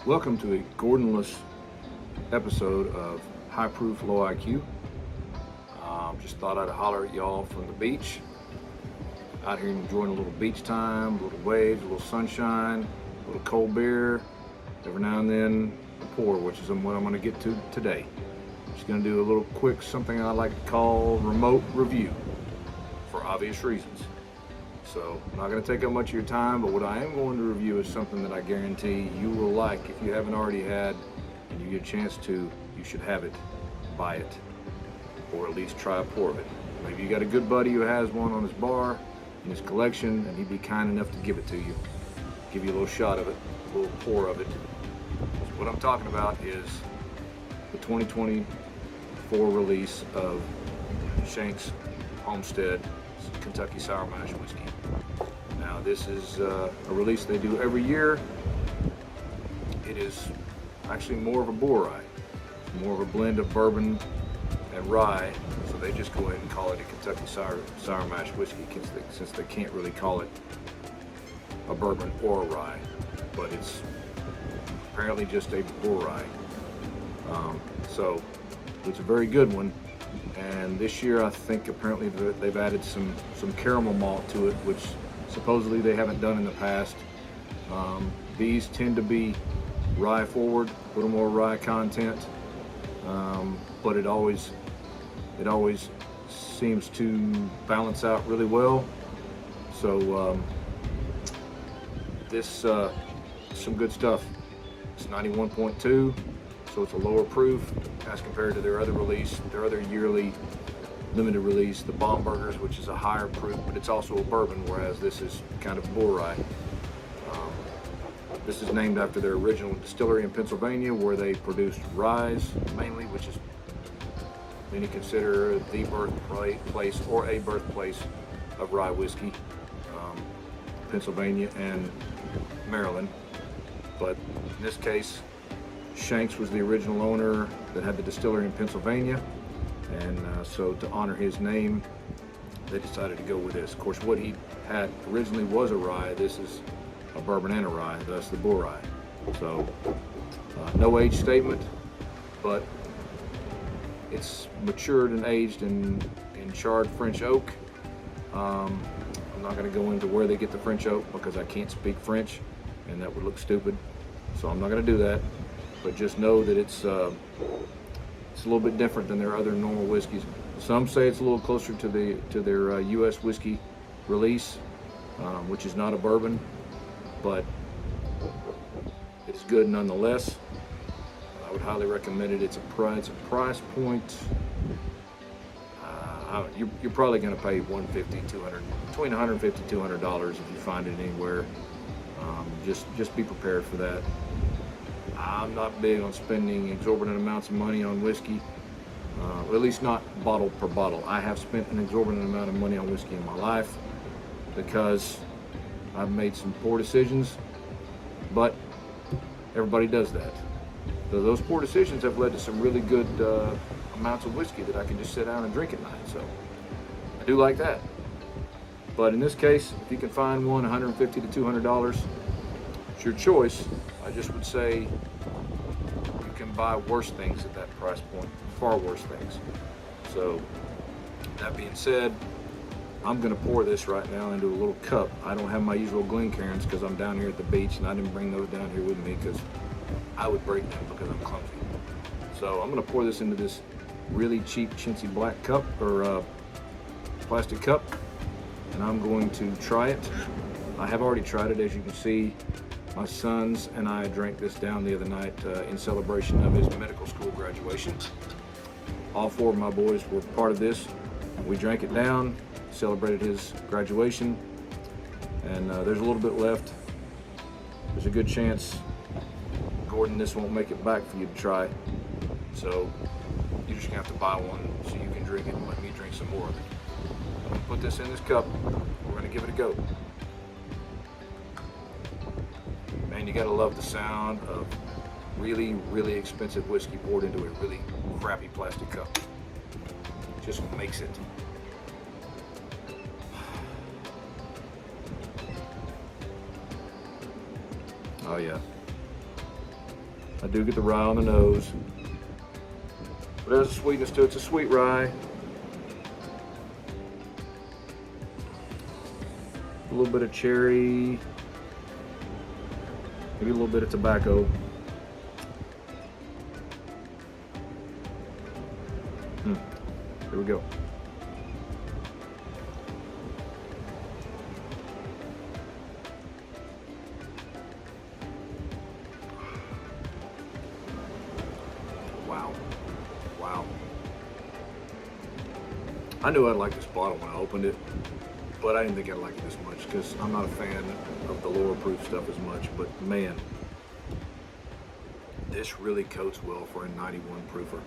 Welcome to a Gordonless episode of High Proof Low IQ. Just thought I'd holler at y'all from the beach. Out here enjoying a little beach time, a little waves, a little sunshine, a little cold beer, every now and then a pour, which is what I'm going to get to today. Just going to do a little quick, something I like to call remote review for obvious reasons. So I'm not going to take up much of your time, but what I am going to review is something that I guarantee you will like. If you haven't already had and you get a chance to, you should have it, buy it, or at least try a pour of it. Maybe you got a good buddy who has one on his bar in his collection and he'd be kind enough to give it to you, give you a little shot of it, a little pour of it. So what I'm talking about is the 2024 release of Shenk's Homestead Kentucky Sour Mash Whiskey. Now this is a release they do every year. It is actually more of a bou-rye, more of a blend of bourbon and rye, so they just go ahead and call it a Kentucky Sour Mash Whiskey since they can't really call it a bourbon or a rye, but it's apparently just a bou-rye. So it's a very good one. And this year, I think apparently they've added some caramel malt to it, which supposedly they haven't done in the past. These tend to be rye forward, a little more rye content, but it always seems to balance out really well. So this some good stuff. It's 91.2. So it's a lower proof as compared to their other release, their other yearly limited release, the Bombergers, which is a higher proof, but it's also a bourbon, whereas this is kind of bou-rye. This is named after their original distillery in Pennsylvania, where they produced rye mainly, which is many consider the birthplace or a birthplace of rye whiskey, Pennsylvania and Maryland. But in this case, Shenk was the original owner that had the distillery in Pennsylvania, and so to honor his name, they decided to go with this. Of course, what he had originally was a rye. This is a bourbon and a rye, thus the bou-rye. So no age statement, but it's matured and aged in charred French oak. I'm not going to go into where they get the French oak because I can't speak French, and that would look stupid. So I'm not going to do that. But just know that it's a little bit different than their other normal whiskeys. Some say it's a little closer to their U.S. whiskey release, which is not a bourbon, but it's good nonetheless. I would highly recommend it. It's a price point. You're probably going to pay $150, $200, between $150 $200 if you find it anywhere. Just be prepared for that. I'm not big on spending exorbitant amounts of money on whiskey, at least not bottle per bottle. I have spent an exorbitant amount of money on whiskey in my life because I've made some poor decisions, but everybody does that. So those poor decisions have led to some really good amounts of whiskey that I can just sit down and drink at night, so I do like that. But in this case, if you can find one $150 to $200, it's your choice. I just would say you can buy worse things at that price point, far worse things. So that being said, I'm going to pour this right now into a little cup. I don't have my usual Glencairns because I'm down here at the beach, and I didn't bring those down here with me because I would break them because I'm clumsy. So I'm going to pour this into this really cheap chintzy black cup or plastic cup, and I'm going to try it. I have already tried it, as you can see. My sons and I drank this down the other night in celebration of his medical school graduation. All four of my boys were part of this. We drank it down, celebrated his graduation, and there's a little bit left. There's a good chance, Gordon, this won't make it back for you to try. So you're just gonna have to buy one so you can drink it and let me drink some more of it. I'm gonna put this in this cup. We're gonna give it a go. Man, you gotta love the sound of really, really expensive whiskey poured into a really crappy plastic cup. Just makes it. Oh yeah. I do get the rye on the nose. But there's a sweetness to it. It's a sweet rye. A little bit of cherry. Maybe a little bit of tobacco. Here we go. Wow. Wow. I knew I'd like this bottle when I opened it, but I didn't think I'd like it this much because I'm not a fan of the lower proof stuff as much. But man, this really coats well for a 91 proofer,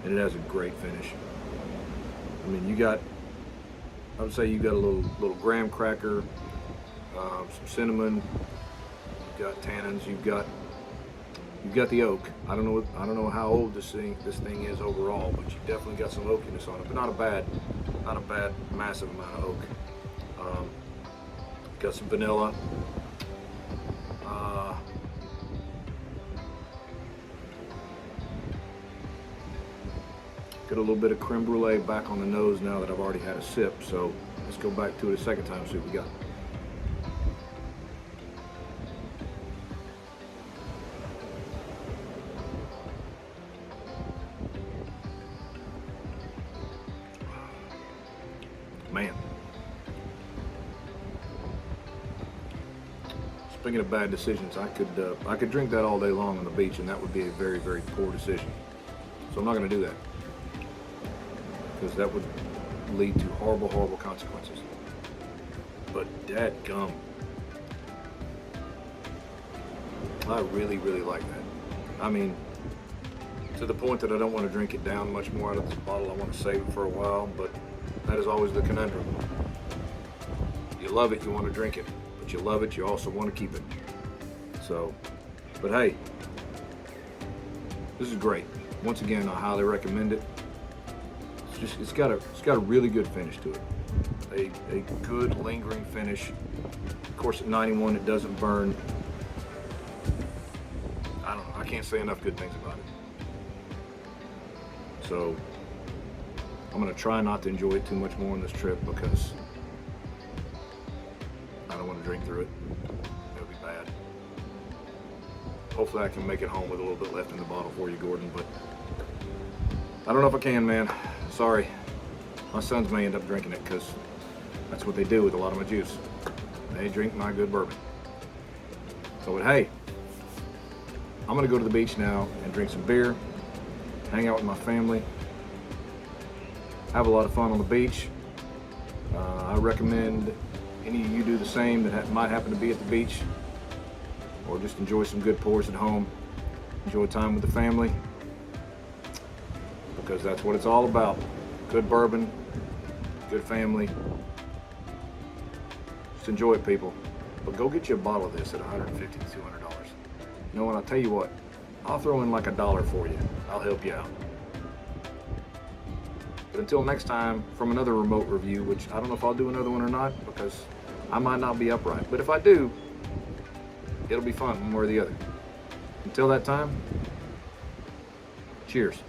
and it has a great finish. I mean, I would say you got a little graham cracker, some cinnamon, you've got tannins, you've got the oak. I don't know how old this thing is overall, but you definitely got some oakiness on it, but not a bad massive amount of oak. Got some vanilla. Got a little bit of creme brulee back on the nose now that I've already had a sip. So let's go back to it a second time and see what we got. Man. Speaking of bad decisions, I could drink that all day long on the beach, and that would be a very, very poor decision. So I'm not going to do that, because that would lead to horrible, horrible consequences. But dadgum, I really, really like that. I mean, to the point that I don't want to drink it down much more out of this bottle. I want to save it for a while, but that is always the conundrum. You love it, you want to drink it, but you love it, you also want to keep it. So, but hey, this is great. Once again, I highly recommend it. It's got a really good finish to it. A good lingering finish. Of course, at 91, it doesn't burn. I don't know. I can't say enough good things about it. So I'm gonna try not to enjoy it too much more on this trip because I don't want to drink through it. It'll be bad. Hopefully, I can make it home with a little bit left in the bottle for you, Gordon. But I don't know if I can, man. Sorry. My sons may end up drinking it because that's what they do with a lot of my juice. They drink my good bourbon. So, but hey, I'm gonna go to the beach now and drink some beer, hang out with my family, have a lot of fun on the beach. I recommend any of you do the same that might happen to be at the beach, or just enjoy some good pours at home, enjoy time with the family, because that's what it's all about. Good bourbon, good family. Just enjoy it, people. But go get you a bottle of this at $150 to $200. You know what, I'll tell you what, I'll throw in like $1 for you. I'll help you out. But until next time, from another remote review, which I don't know if I'll do another one or not, because I might not be upright. But if I do, it'll be fun one way or the other. Until that time, cheers.